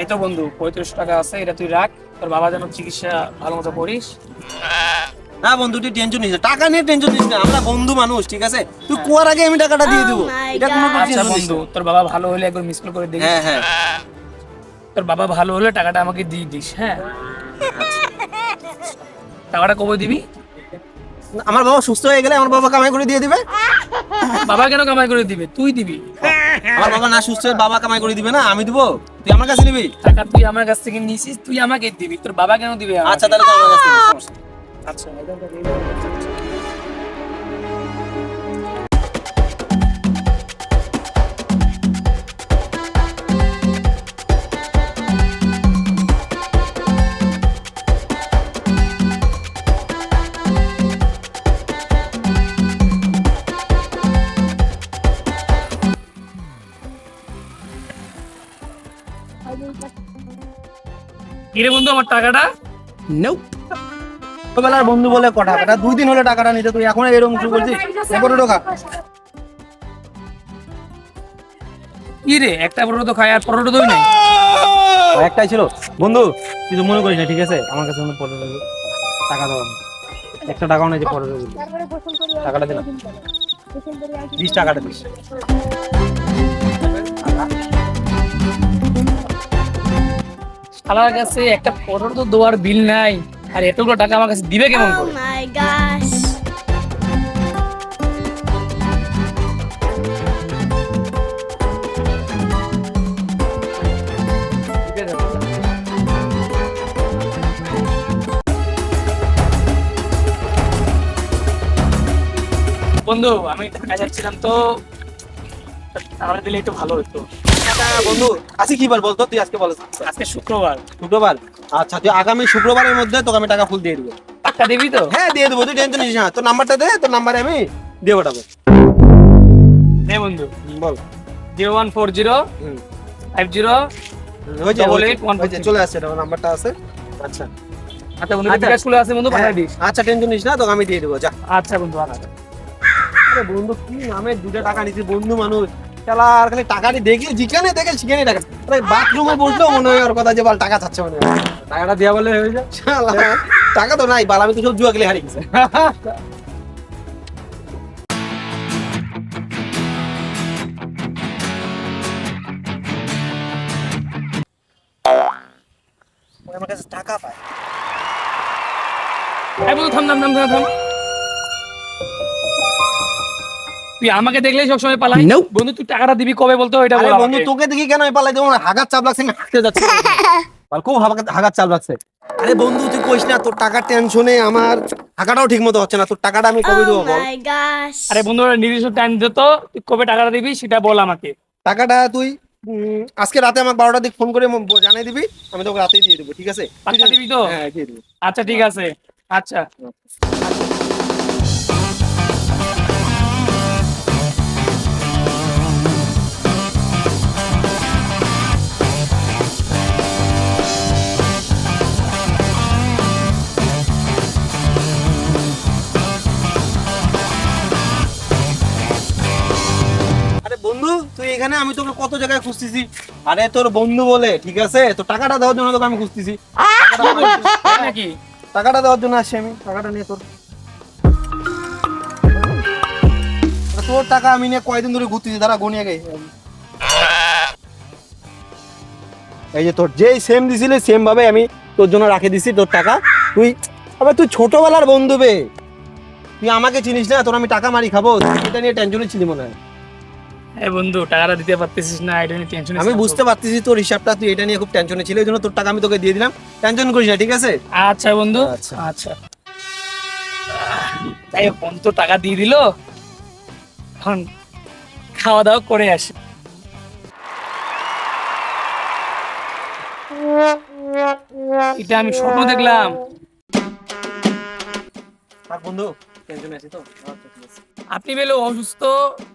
এই তো বন্ধু 35 টাকা আছে, এটা তুই রাখ, তোর বাবা যেন চিকিৎসা ভালো মতো করিস। না বন্ধু তুই টেনশন নিস না, টাকা নিয়ে টেনশন নিস না, আমরা বন্ধু মানুষ, ঠিক আছে? তুই কুয়ার আগে আমি টাকাটা দিয়ে দেবো, এটা কোনো আচ্ছা টেনশন নিস বন্ধু, না। তোর বাবা ভালো হলে একবার মিস কল করে দিস। হ্যাঁ হ্যাঁ তোর বাবা ভালো হলে টাকাটা আমাকে দিয়ে দিস, হ্যাঁ? টাকাটা কবে দিবি? আমার বাবা সুস্থ হয়ে গেলে আমার বাবা কামাই করে দিয়ে দিবে। বাবা কেন কামাই করে দিবে? তুই দিবি। আমার বাবা না সুস্থ হয়ে বাবা কামাই করে দিবে না, আমি দিব? তুই আমার কাছে নিবি? টাকা তুই আমার কাছ থেকে নিছিস, তুই আমাকে দিবি, তোর বাবা কেন দিবে আমাকে? আচ্ছা তাহলে তো আমার কাছে নিবি, সমস্যা নেই। আচ্ছা কিরে বন্ধু, আমার টাকাটা? ছোটবেলার বন্ধু বলে কটা টাকাটা 2 দিন হলে টাকাটা নিতে, তুই এখন এরকম শুরু করছিস? এরপরে ঢোকা কি রে, একটা পরোটা তো খাই আর পরোটা দই নাই। একটাই ছিল বন্ধু, তুই তো মনে করিস না, ঠিক আছে? আমার কাছে পরে টাকা দাও, একটা টাকাও নেই যে পরে টাকাটা দিলাম, 20 টাকাটা দিস। শালার কাছে একটা পরোটা তো দেওয়ার বিল নাই, আর এতগুলো টাকা আমার কাছে দিবে কেমন Oh করে? my gosh. বন্ধু আমি ঢাকা যাচ্ছিলাম তো, তাহলে দিলে একটু ভালো হতো। বন্ধু আজকে কি বার বলতো, তুই আজকে বল। আজকে শুক্রবার। শুক্রবার? আচ্ছা তুই আগামী শুক্রবারের মধ্যে তোকে আমি টাকা ফুল দিয়ে দেবো। টাকা দিবি তো? হ্যাঁ দিয়ে দেবো, তুই টেনশন নিস না। তোর নাম্বারটা দে, তোর নাম্বারে আমি দিয়ে পাঠাবো। নে বন্ধু, বল। 0140 হুম। 50 হয়েছে, 88 হয়েছে, চলে আসছে, তোর নাম্বারটা আছে। আচ্ছা আচ্ছা বন্ধু, আচ্ছা। বিকাশ স্কুলে আছে বন্ধু, পাঠাই দিস। আচ্ছা টেনশন নিস না, তোকে আমি দিয়ে দেবো, যা। আচ্ছা বন্ধু, আচ্ছা। আরে বন্ধু কি নামে 2টা টাকা নিচ্ছি, বন্ধু মানুষ শালা, আর খালি টাকাটি দেখলে যেখানে দেখে সেখানে টাকা। আরে বাথরুমে বসলেও মনে হয় ওর কথা যে বল টাকা চাচ্ছে, মনে হয় টাকাটা দেওয়া বলে হয়ে যায়। শালা, টাকা তো নাই বাল, আমি তো সব জুয়া খেলে হারিয়ে গেছে। ও আমার কাছে টাকা পায়। এই বন্ধু, থাম থাম থাম থাম থাম। তুই আমাকে দেখলেই সবসময় পালাই। বন্ধু তুই টাকাটা দিবি কবে বলতো, এটা আরে বল বন্ধু আমাকে। তোকে দেখি কেন আমি পালাই দেবো না? হাগার চাপ লাগছে, আমি হাঁটতে যাচ্ছি। বল, খুব হাগার চাপ লাগছে। আরে বন্ধু তুই কইস না, তোর টাকার টেনশনে আমার হাগাটাও ঠিক মতো হচ্ছে না। তোর টাকাটা আমি কবে দেবো Oh বল? my gosh. আরে বন্ধু, নির্দিষ্ট টাইম দে তো, তুই কবে টাকাটা দিবি সেটা বল আমাকে। টাকাটা তুই আজকে রাতে আমাকে 12টার দিকে ফোন করে জানাই দিবি, আমি তোকে রাতেই দিয়ে দেবো, ঠিক আছে? পাক্কা দিবি তো? হ্যাঁ দিয়ে দেবো। আচ্ছা ঠিক আছে। আচ্ছা আরে বন্ধু তুই এখানে, আমি তোকে কত জায়গায় খুঁজতেছি। আরে তোর বন্ধু বলে, ঠিক আছে? তো টাকাটা দেওয়ার জন্য তোকে আমি খুঁজতেছি। তাই নাকি? টাকাটা দেওয়ার জন্য আসছি আমি, টাকাটা নিয়ে তোর। তোর টাকা আমি নিয়ে কয়দিন ধরে ঘুরতেছি, দাঁড়া গনিয়ে গে। এই যে তোর যেই সেম দিছিলি সেম ভাবে আমি তোর জন্য রাখে দিছি তোর টাকা। তুই আবার তুই ছোটবেলার বন্ধু বে, তুই আমাকে চিনিস না? তোর আমি টাকা মারি খাবো, তুই এটা নিয়ে টেনশনে ছিলি মনে হয়। এই বন্ধু টাকাটা দিতে পারতেছিস না, এটা নিয়ে টেনশন। আমি বুঝতে পারতেছি তোর হিসাবটা, তুই এটা নিয়ে খুব টেনশনে ছিলি, ওই জন্য তোর টাকা আমি তোকে দিয়ে দিলাম। টেনশন করিস না, ঠিক আছে? আচ্ছা বন্ধু, আচ্ছা। আচ্ছা। তাই বন্ধু তো টাকা দিয়ে দিল, এখন খাওয়া দাওয়া করে আসি। এটা আমি স্বপ্ন দেখলাম। থাক বন্ধু, টেনশনে আছি তো। আচ্ছা, ঠিক আছে। আপনি বেলে অসুস্থ,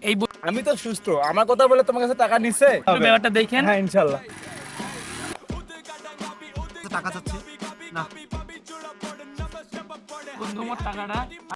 এই আমি তো সুস্থ, আমার কথা বলে তোমার কাছে টাকা নিছে? ব্যাপারটা দেখেন। হ্যাঁ ইনশাল্লাহ। টাকা চাচ্ছে না। বন্ধু আমার টাকাটা